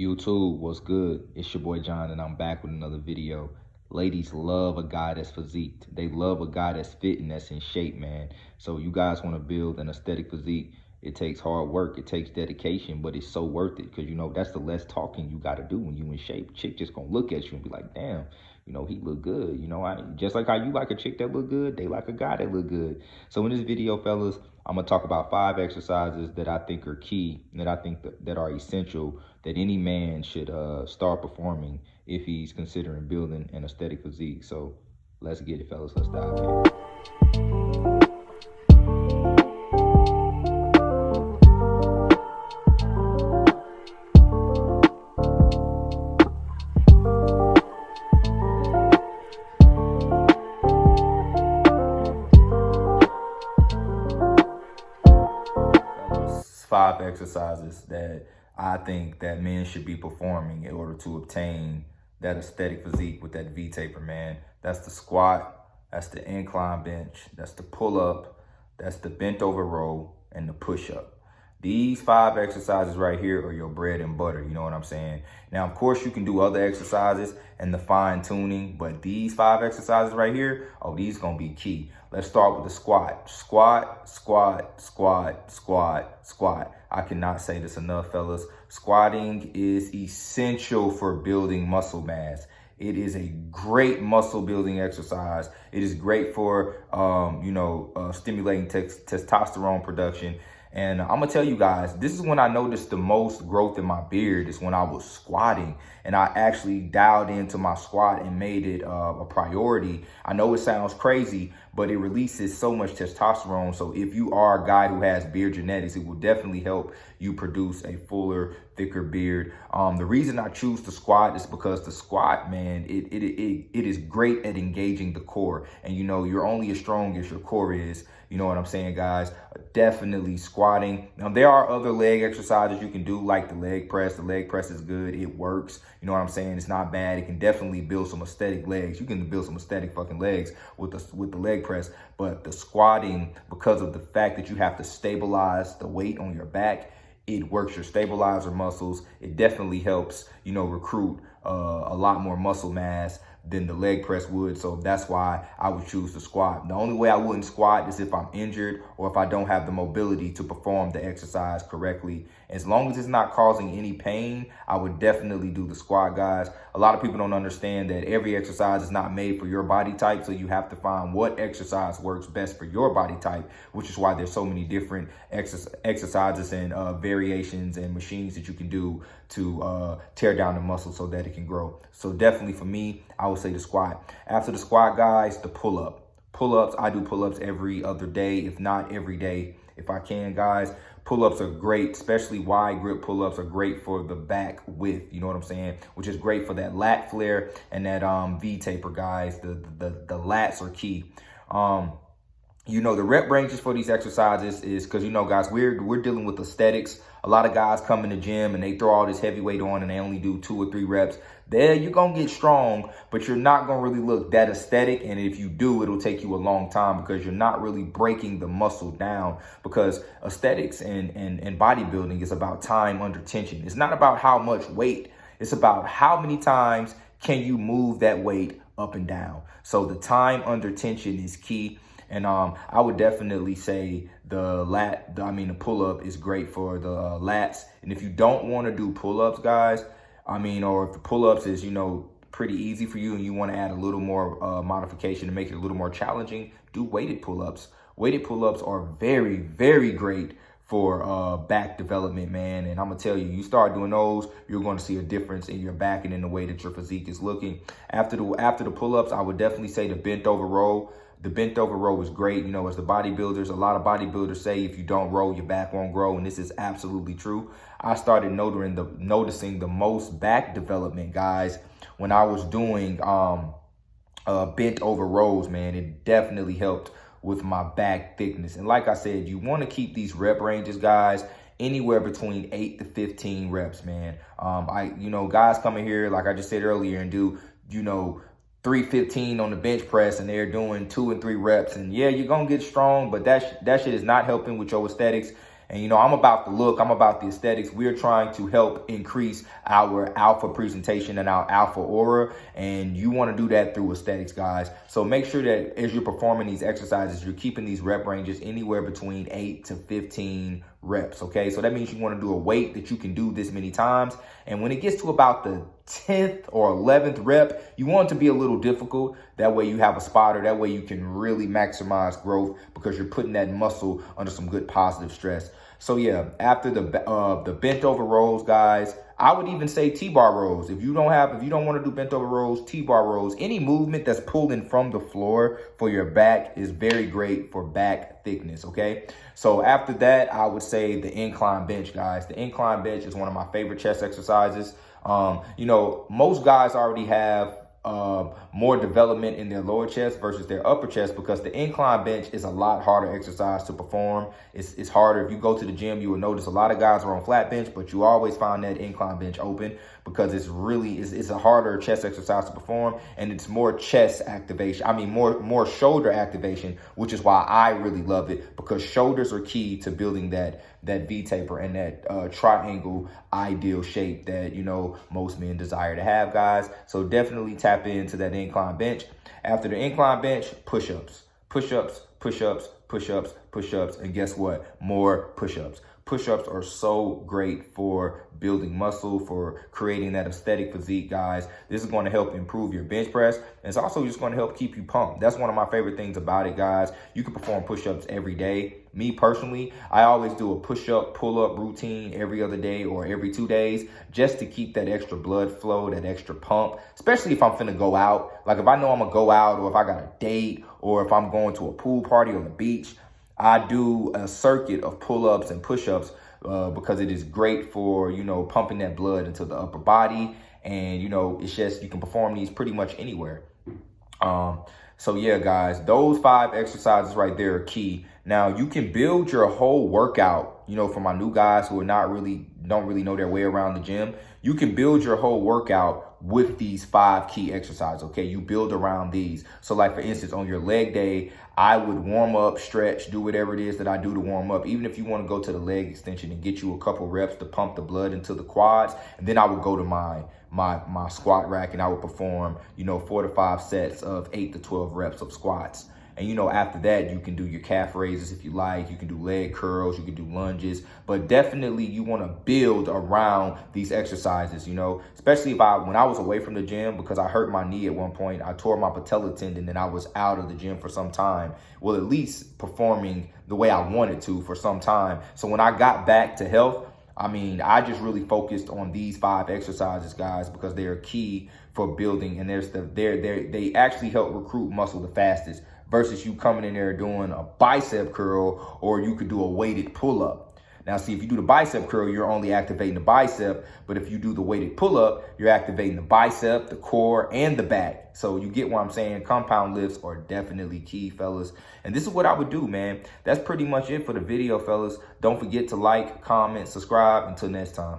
YouTube, what's good? It's your boy John, and I'm back with another video. Ladies love a guy that's physiqued. They love a guy that's fit and that's in shape, man. So you guys want to build an aesthetic physique. It takes hard work, it takes dedication, but it's so worth it because that's the less talking you got to do when you in shape. Chick just gonna look at you and be like, damn, he look good. I just like how you like a chick that look good, they like a guy that look good. So in this video, fellas, I'm gonna talk about 5 exercises that I think are key, that I think that are essential, that any man should start performing if he's considering building an aesthetic physique. So let's get it, fellas. Let's dive in. 5 exercises that I think that men should be performing in order to obtain that aesthetic physique with that V-taper, man. That's the squat, that's the incline bench, that's the pull-up, that's the bent over row, and the push-up. These 5 exercises right here are your bread and butter, you know what I'm saying? Now, of course, you can do other exercises and the fine tuning, but these 5 exercises right here, oh, these gonna be key. Let's start with the squat. Squat, squat, squat, squat, squat. I cannot say this enough, fellas. Squatting is essential for building muscle mass. It is a great muscle building exercise. It is great for, stimulating testosterone production. And I'm gonna tell you guys, this is when I noticed the most growth in my beard, is when I was squatting and I actually dialed into my squat and made it a priority. I know it sounds crazy, but it releases so much testosterone. So if you are a guy who has beard genetics, it will definitely help you produce a fuller, thicker beard. The reason I choose to squat is because the squat, man, it is great at engaging the core. And you're only as strong as your core is. You know what I'm saying, guys? Definitely squatting. Now, there are other leg exercises you can do, like the leg press. The leg press is good. It works. You know what I'm saying? It's not bad. It can definitely build some aesthetic legs. You can build some aesthetic fucking legs with the leg press. But the squatting, because of the fact that you have to stabilize the weight on your back, it works your stabilizer muscles. It definitely helps, recruit a lot more muscle mass than the leg press would. So that's why I would choose to squat. The only way I wouldn't squat is if I'm injured or if I don't have the mobility to perform the exercise correctly. As long as it's not causing any pain, I would definitely do the squat, guys. A lot of people don't understand that every exercise is not made for your body type. So you have to find what exercise works best for your body type, which is why there's so many different exercises and variations and machines that you can do to tear down the muscle so that it can grow. So definitely for me, I would say the squat. After the squat, guys, the pull-up. Pull-ups, I do pull-ups every other day, if not every day, if I can, guys. Pull-ups are great, especially wide grip pull-ups are great for the back width, you know what I'm saying? Which is great for that lat flare and that V-taper, guys. The lats are key. The rep ranges for these exercises is because, guys, we're dealing with aesthetics. A lot of guys come in the gym and they throw all this heavy weight on and they only do 2 or 3 reps. There, you're going to get strong, but you're not going to really look that aesthetic. And if you do, it'll take you a long time because you're not really breaking the muscle down, because aesthetics and bodybuilding is about time under tension. It's not about how much weight. It's about how many times can you move that weight up and down. So the time under tension is key. And I would definitely say the pull-up is great for the lats. And if you don't want to do pull-ups, guys, or if the pull-ups is, pretty easy for you and you want to add a little more modification to make it a little more challenging, do weighted pull-ups. Weighted pull-ups are very, very great for back development, man. And I'm gonna tell you, you start doing those, you're going to see a difference in your back and in the way that your physique is looking. After the pull-ups, I would definitely say the bent over row. The bent over row is great. As the bodybuilders, a lot of bodybuilders say if you don't row, your back won't grow. And this is absolutely true. I started noticing the most back development, guys, when I was doing bent over rows, man. It definitely helped with my back thickness. And like I said, you want to keep these rep ranges, guys, anywhere between 8 to 15 reps, man. Guys come in here, like I just said earlier, and do, 315 on the bench press and they're doing 2 and 3 reps. And yeah, you're going to get strong, but that shit is not helping with your aesthetics. And, you know, I'm about the look. I'm about the aesthetics. We're trying to help increase our alpha presentation and our alpha aura. And you want to do that through aesthetics, guys. So make sure that as you're performing these exercises, you're keeping these rep ranges anywhere between 8 to 15 reps. Okay, so that means you want to do a weight that you can do this many times. And when it gets to about the 10th or 11th rep, you want it to be a little difficult. That way you have a spotter. That way you can really maximize growth because you're putting that muscle under some good positive stress. So yeah, after the bent over rows, guys, I would even say T-bar rows. If you don't want to do bent over rows, T-bar rows, any movement that's pulling from the floor for your back is very great for back thickness, okay? So after that, I would say the incline bench, guys. The incline bench is one of my favorite chest exercises. You know, most guys already have more development in their lower chest versus their upper chest because the incline bench is a lot harder exercise to perform. It's harder. If you go to the gym, you will notice a lot of guys are on flat bench, but you always find that incline bench open because it's a harder chest exercise to perform, and it's more chest activation. I mean, more shoulder activation, which is why I really love it, because shoulders are key to building that V taper and that triangle ideal shape that, you know, most men desire to have, guys. So definitely tap into that incline bench. After the incline bench, push-ups, push-ups, push-ups, push-ups, push-ups, and guess what? More push-ups. Push-ups are so great for building muscle, for creating that aesthetic physique, guys. This is going to help improve your bench press. And it's also just going to help keep you pumped. That's one of my favorite things about it, guys. You can perform push-ups every day. Me personally, I always do a push-up, pull-up routine every other day or every 2 days just to keep that extra blood flow, that extra pump, especially if I'm finna go out. Like if I know I'm gonna go out, or if I got a date, or if I'm going to a pool party on the beach, I do a circuit of pull-ups and push-ups because it is great for, you know, pumping that blood into the upper body. And, you know, it's just, you can perform these pretty much anywhere. So yeah, guys, those 5 exercises right there are key. Now you can build your whole workout, you know, for my new guys who are don't really know their way around the gym. You can build your whole workout with these 5 key exercises, okay? You build around these. So like, for instance, on your leg day, I would warm up, stretch, do whatever it is that I do to warm up. Even if you want to go to the leg extension and get you a couple reps to pump the blood into the quads. And then I would go to my squat rack and I would perform, you know, 4 to 5 sets of 8 to 12 reps of squats. And, you know, after that, you can do your calf raises if you like. You can do leg curls. You can do lunges. But definitely you want to build around these exercises, you know, especially when I was away from the gym, because I hurt my knee at one point. I tore my patella tendon and I was out of the gym for some time. Well, at least performing the way I wanted to for some time. So when I got back to health, I mean, I just really focused on these 5 exercises, guys, because they are key for building. And they actually help recruit muscle the fastest versus you coming in there doing a bicep curl, or you could do a weighted pull-up. Now, see, if you do the bicep curl, you're only activating the bicep. But if you do the weighted pull-up, you're activating the bicep, the core, and the back. So you get what I'm saying? Compound lifts are definitely key, fellas. And this is what I would do, man. That's pretty much it for the video, fellas. Don't forget to like, comment, subscribe. Until next time.